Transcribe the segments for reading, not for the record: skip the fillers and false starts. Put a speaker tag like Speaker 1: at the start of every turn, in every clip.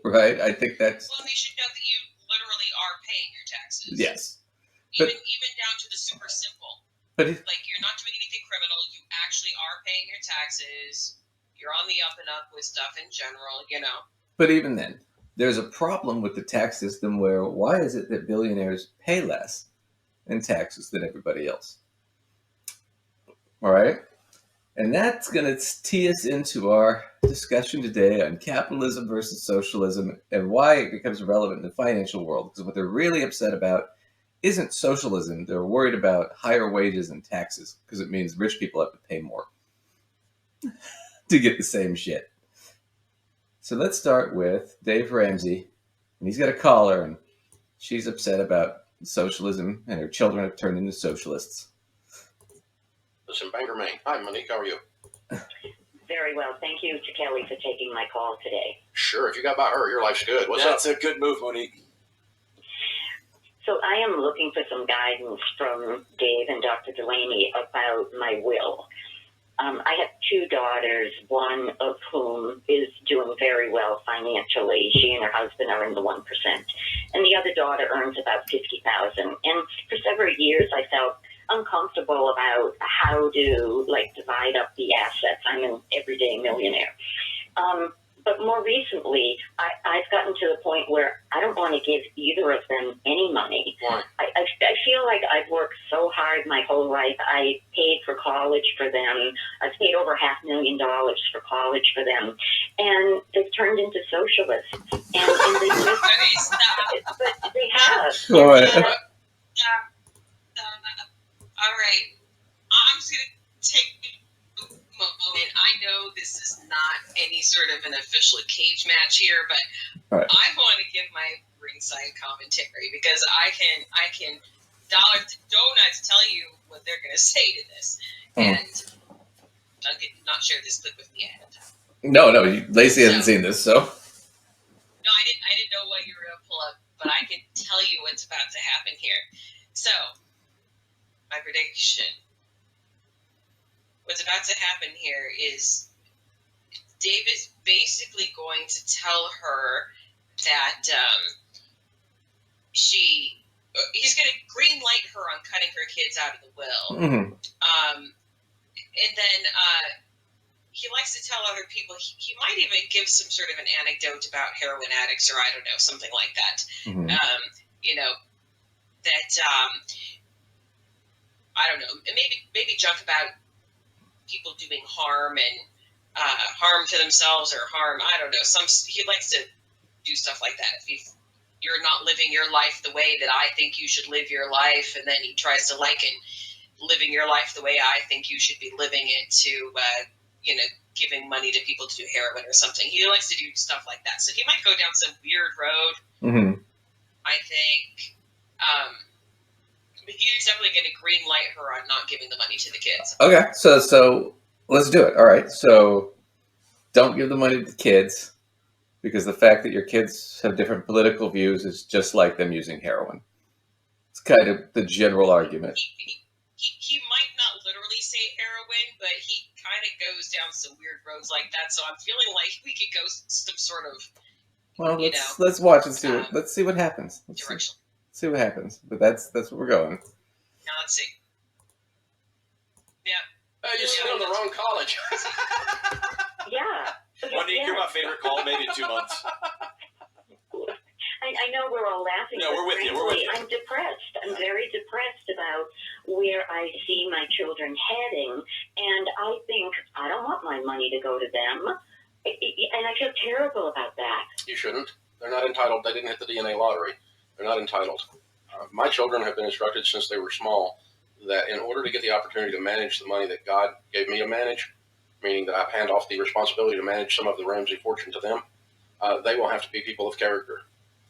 Speaker 1: right? I think that's...
Speaker 2: Well, they should know that you literally are paying your taxes.
Speaker 1: Yes.
Speaker 2: Even down to the super simple.
Speaker 1: But
Speaker 2: like, you're not doing anything criminal. You actually are paying your taxes. You're on the up and up with stuff in general, you know.
Speaker 1: But even then, there's a problem with the tax system where why is it that billionaires pay less in taxes than everybody else? All right? And that's going to tee us into our discussion today on capitalism versus socialism and why it becomes relevant in the financial world. Because what they're really upset about isn't socialism. They're worried about higher wages and taxes because it means rich people have to pay more to get the same shit. So let's start with Dave Ramsey. And he's got a caller, and she's upset about socialism, and her children have turned into socialists.
Speaker 3: Listen, Bangor, Maine. Hi, Monique. How are you?
Speaker 4: Very well. Thank you to Kelly for taking my call today.
Speaker 3: Sure. If you got by her, your life's good. What's up?
Speaker 5: That's a good move, Monique.
Speaker 4: So I am looking for some guidance from Dave and Dr. Delaney about my will. I have two daughters, one of whom is doing very well financially. She and her husband are in the 1%. And the other daughter earns about $50,000. And for several years, I felt uncomfortable about how to divide up the assets. I'm an everyday millionaire. But more recently, I've gotten to the point where I don't want to give either of them any money.
Speaker 3: Why?
Speaker 4: I feel like I've worked so hard my whole life. I paid for college for them. I've paid over $500,000 for college for them. And they've turned into socialists. And they just... but they have.
Speaker 1: All right.
Speaker 2: All right. I'm just going to take a moment. I know this is not any sort of an official cage match here, but
Speaker 1: right.
Speaker 2: I want to give my ringside commentary because I can dollar to donuts tell you what they're going to say to this. And Doug did not share this clip with me ahead of time.
Speaker 1: No, Lacey hasn't seen this, so.
Speaker 2: No, I didn't know what you were going to pull up, but I can tell you what's about to happen here. So, my prediction. What's about to happen here is Dave is basically going to tell her that he's going to green light her on cutting her kids out of the will.
Speaker 1: Mm-hmm.
Speaker 2: And then he likes to tell other people, he might even give some sort of an anecdote about heroin addicts or I don't know, something like that.
Speaker 1: Mm-hmm.
Speaker 2: I don't know, maybe junk about people doing harm and harm to themselves or harm, I don't know. He likes to do stuff like that. If you're not living your life the way that I think you should live your life, and then he tries to liken living your life the way I think you should be living it to, giving money to people to do heroin or something. He likes to do stuff like that. So he might go down some weird road,
Speaker 1: Mm-hmm.
Speaker 2: I think. But he's definitely going to green light her on not giving the money to the kids.
Speaker 1: Okay, so let's do it. All right, so don't give the money to the kids because the fact that your kids have different political views is just like them using heroin. It's kind of the general argument.
Speaker 2: He might not literally say heroin, but he kind of goes down some weird roads like that. So I'm feeling like we could go some sort of,
Speaker 1: well, let's watch and see. Let's see what happens.
Speaker 2: Direction.
Speaker 1: See what happens. But that's where we're going.
Speaker 2: Now let's see. Yeah.
Speaker 3: You sit on the wrong college.
Speaker 4: Yeah.
Speaker 5: Monique, you're my favorite call, maybe in 2 months.
Speaker 4: I know we're all laughing.
Speaker 5: No, we're with you.
Speaker 4: I'm depressed. I'm very depressed about where I see my children heading. And I think I don't want my money to go to them. And I feel terrible about that.
Speaker 3: You shouldn't. They're not entitled. They didn't hit the DNA lottery. They're not entitled. My children have been instructed since they were small that in order to get the opportunity to manage the money that God gave me to manage, meaning that I hand off the responsibility to manage some of the Ramsey fortune to them, they will have to be people of character.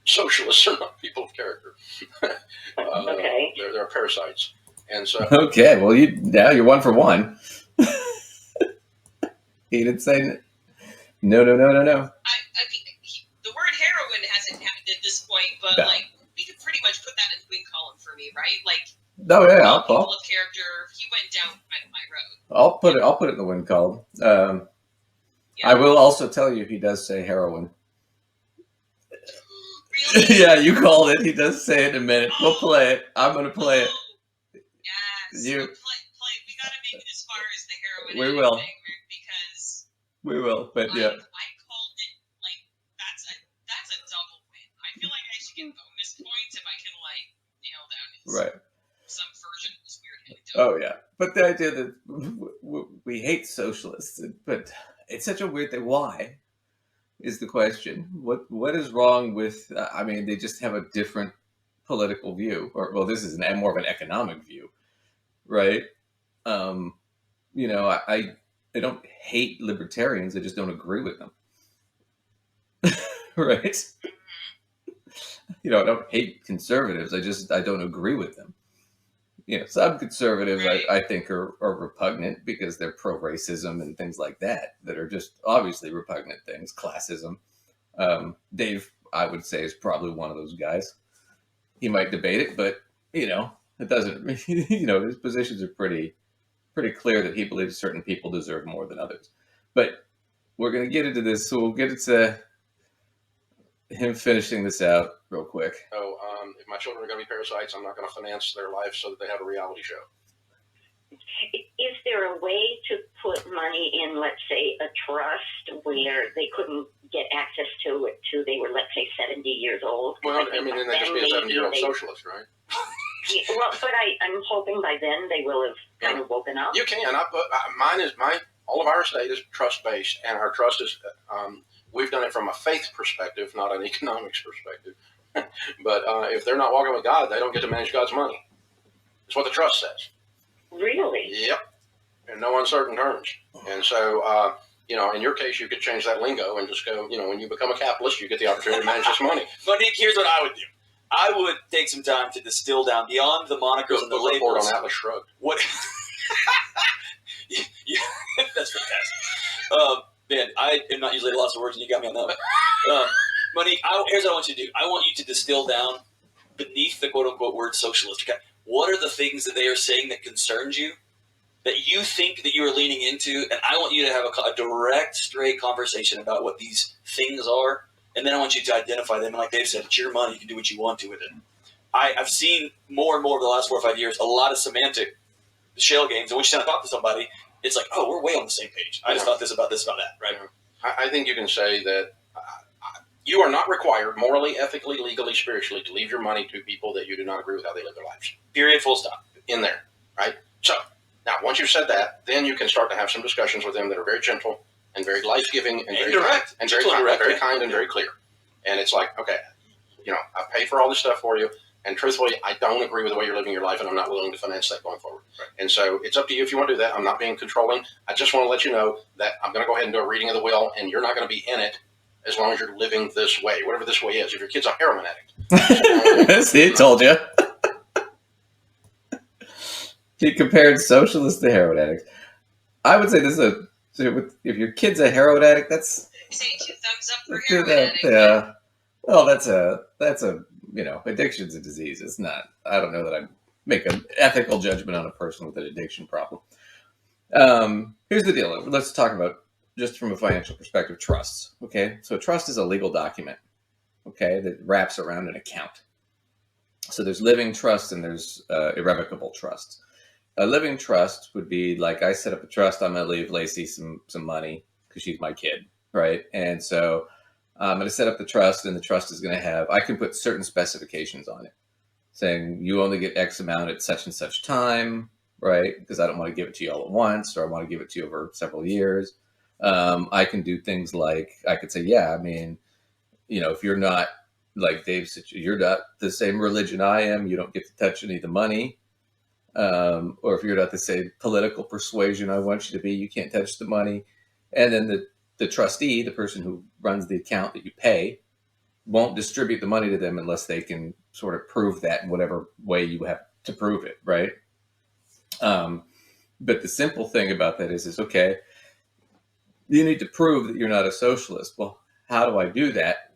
Speaker 3: Socialists are not people of character.
Speaker 4: Okay.
Speaker 3: They're parasites. And so.
Speaker 1: Okay, well, you're 1 for 1. He didn't say no.
Speaker 2: The word heroin hasn't happened at this point, but
Speaker 1: No.
Speaker 2: we could pretty much put that in the win column for me, right?
Speaker 1: No, yeah,
Speaker 2: people of character. He went down kind of my road.
Speaker 1: I'll put it in the win column. I will also tell you he does say heroin.
Speaker 2: Really?
Speaker 1: Yeah, you called it. He does say it in a minute. We'll play it. I'm going to play it.
Speaker 2: Yes.
Speaker 1: You-
Speaker 2: Play. We gotta make it as far as the heroin
Speaker 1: We
Speaker 2: addict
Speaker 1: will.
Speaker 2: thing because
Speaker 1: We will. But yeah.
Speaker 2: I called it like that's a double win. I feel like I should get bonus points if I can like nail down
Speaker 1: Right.
Speaker 2: some version of this weird anecdote.
Speaker 1: Oh, yeah. But the idea that we hate socialists, but it's such a weird thing. Why is the question? What is wrong with, I mean, they just have a different political view. Or, well, this is more of an economic view, right? You know, I don't hate libertarians. I just don't agree with them. Right? You know, I don't hate conservatives. I don't agree with them. You know, some conservatives I think are repugnant because they're pro-racism and things like that are just obviously repugnant things. Classism. Dave, I would say, is probably one of those guys. He might debate it, but you know, it doesn't. You know, his positions are pretty clear that he believes certain people deserve more than others. But we're going to get into this, so we'll get into him finishing this out real quick.
Speaker 3: So, if my children are going to be parasites, I'm not going to finance their life so that they have a reality show.
Speaker 4: Is there a way to put money in, let's say, a trust where they couldn't get access to it till they were, let's say, 70 years old?
Speaker 3: Well, I mean, then they just be a 70-year-old
Speaker 4: they-
Speaker 3: socialist, right?
Speaker 4: Well, but I'm hoping by then they will have kind of woken up.
Speaker 3: You can. All of our estate is trust based, and our trust is. We've done it from a faith perspective, not an economics perspective. But if they're not walking with God, they don't get to manage God's money. That's what the trust says.
Speaker 4: Really?
Speaker 3: Yep. In no uncertain terms. And so, you know, in your case, you could change that lingo and just go, you know, when you become a capitalist, you get the opportunity to manage this money.
Speaker 5: Monique, here's what I would do. I would take some time to distill down beyond the monikers and the
Speaker 3: Report
Speaker 5: labels.
Speaker 3: on Atlas Shrugged.
Speaker 5: What? Yeah, that's fantastic. Man, I am not usually lots of words, and you got me on that one. Monique, here's what I want you to do. I want you to distill down beneath the quote-unquote word socialist. Okay? What are the things that they are saying that concerns you, that you think that you are leaning into? And I want you to have a direct, straight conversation about what these things are. And then I want you to identify them. And like Dave said, it's your money. You can do what you want to with it. I've seen more and more over the last 4 or 5 years a lot of semantic shell games. And when you sit and talk to somebody, it's like, oh, we're way on the same page. I just thought this about that, right?
Speaker 3: I think you can say that you are not required morally, ethically, legally, spiritually to leave your money to people that you do not agree with how they live their lives.
Speaker 5: Period, full stop.
Speaker 3: In there, right? So, now, once you've said that, then you can start to have some discussions with them that are very gentle and very life-giving and very
Speaker 5: direct.
Speaker 3: and very kind and very clear. And it's like, okay, you know, I pay for all this stuff for you, and truthfully, I don't agree with the way you're living your life, and I'm not willing to finance that going forward.
Speaker 5: Right.
Speaker 3: And so it's up to you if you want to do that. I'm not being controlling. I just want to let you know that I'm going to go ahead and do a reading of the will, and you're not going to be in it as long as you're living this way, whatever this way is. If your kid's a heroin addict.
Speaker 1: See, told you. He compared socialists to heroin addicts. I would say this is if your kid's a heroin addict, that's
Speaker 2: Say 2 thumbs up for
Speaker 1: let's
Speaker 2: heroin
Speaker 1: do that.
Speaker 2: addict.
Speaker 1: Yeah. Well, that's a you know, addiction's a disease. It's not. I don't know that I make an ethical judgment on a person with an addiction problem. Here's the deal. Let's talk about, just from a financial perspective, trusts. Okay, so a trust is a legal document. Okay, that wraps around an account. So there's living trust and there's irrevocable trust. A living trust would be like, I set up a trust. I'm going to leave Lacey some money because she's my kid, right? And so I'm going to set up the trust, and the trust is going to have, I can put certain specifications on it, saying you only get X amount at such and such time, right? Because I don't want to give it to you all at once, or I want to give it to you over several years. I can do things like, I could say, yeah, I mean, you know, if you're not, like Dave said, you're not the same religion I am, you don't get to touch any of the money. Or if you're not the same political persuasion I want you to be, you can't touch the money. And then the trustee, the person who runs the account that you pay, won't distribute the money to them unless they can sort of prove that in whatever way you have to prove it, right? But the simple thing about that is okay, you need to prove that you're not a socialist. Well, how do I do that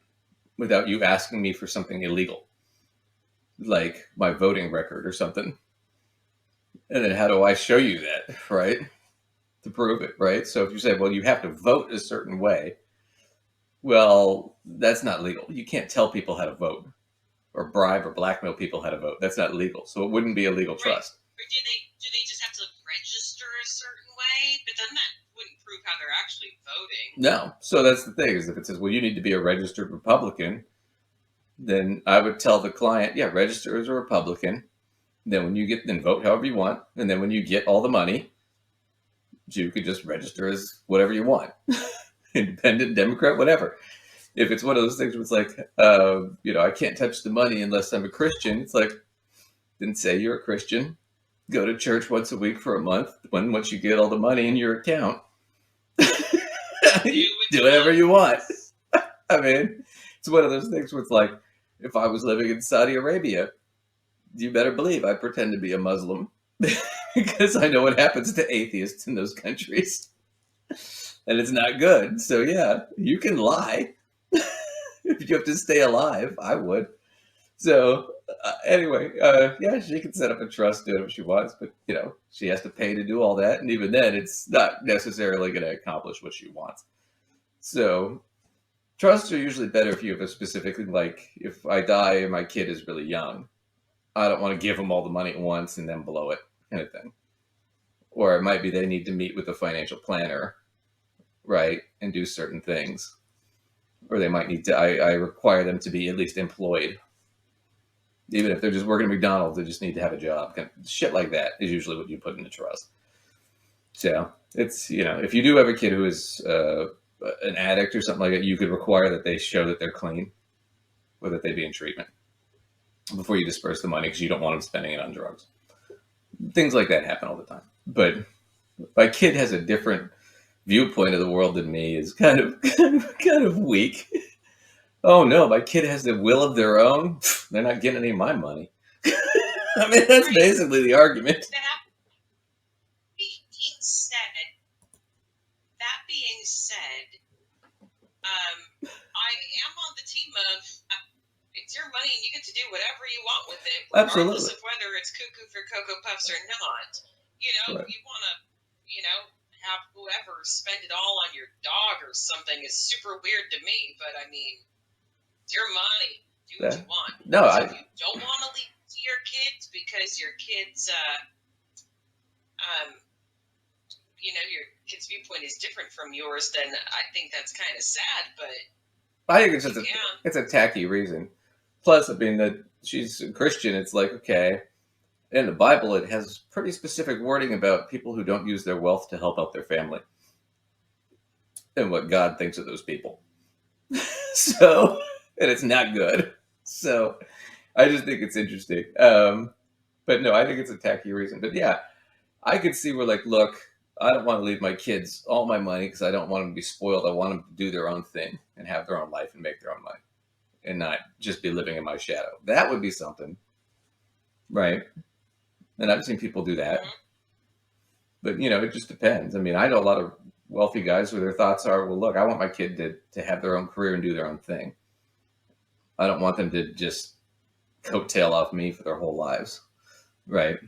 Speaker 1: without you asking me for something illegal, like my voting record or something? And then how do I show you that, right? To prove it, right? So if you say, well, you have to vote a certain way, well, that's not legal. You can't tell people how to vote or bribe or blackmail people how to vote. That's not legal. So it wouldn't be a legal trust.
Speaker 2: Or do they just have to register a certain way? But then that wouldn't prove how they're actually voting.
Speaker 1: No. So that's the thing, is if it says, well, you need to be a registered Republican, then I would tell the client, yeah, register as a Republican. Then when you get, then vote however you want. And then when you get all the money, you could just register as whatever you want. Independent, Democrat, whatever. If it's one of those things where it's like, I can't touch the money unless I'm a Christian, it's like, then say you're a Christian, go to church once a week for a month. Once you get all the money in your account, do whatever you want. I mean, it's one of those things where it's like, if I was living in Saudi Arabia, you better believe I pretend to be a Muslim because I know what happens to atheists in those countries. And it's not good. So, yeah, you can lie. If you have to stay alive, I would. So, anyway, yeah, she can set up a trust, do it if she wants, but, she has to pay to do all that. And even then, it's not necessarily going to accomplish what she wants. So, trusts are usually better if you have a specific, like, if I die and my kid is really young, I don't want to give them all the money at once and then blow it, kind of thing. Or it might be they need to meet with a financial planner, right, and do certain things. Or they might need to, I require them to be at least employed. Even if they're just working at McDonald's, they just need to have a job. Shit like that is usually what you put in a trust. So it's, if you do have a kid who is an addict or something like that, you could require that they show that they're clean or that they be in treatment before you disperse the money, because you don't want them spending it on drugs. Things like that happen all the time. But my kid has a different viewpoint of the world than me, is kind of weak. Oh no, my kid has the will of their own. They're not getting any of my money. I mean, that's basically the argument.
Speaker 2: That being said, I am on the team of it's your money and you get to do whatever you want with it, regardless
Speaker 1: Absolutely.
Speaker 2: of whether it's cuckoo for Cocoa Puffs or not.
Speaker 1: Right.
Speaker 2: You want to, have whoever spend it all on your dog or something is super weird to me, but I mean, it's your money. Do what you want.
Speaker 1: No,
Speaker 2: so if you don't want to leave it to your kids because your kids, your kid's viewpoint is different from yours, then I think that's kind of sad, but
Speaker 1: I think it's a tacky reason. Plus, I mean, that she's a Christian, it's like, okay, in the Bible, it has pretty specific wording about people who don't use their wealth to help out their family and what God thinks of those people. So, and it's not good. So, I just think it's interesting. But no, I think it's a tacky reason. But yeah, I could see where, like, look, I don't want to leave my kids all my money because I don't want them to be spoiled. I want them to do their own thing and have their own life and make their own money and not just be living in my shadow. That would be something. Right. And I've seen people do that. But, it just depends. I mean, I know a lot of wealthy guys where their thoughts are, well, look, I want my kid to have their own career and do their own thing. I don't want them to just coattail off me for their whole lives. Right.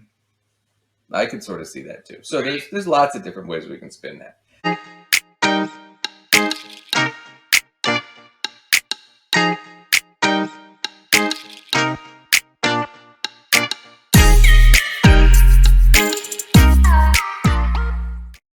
Speaker 1: I can sort of see that too. So there's lots of different ways we can spin that.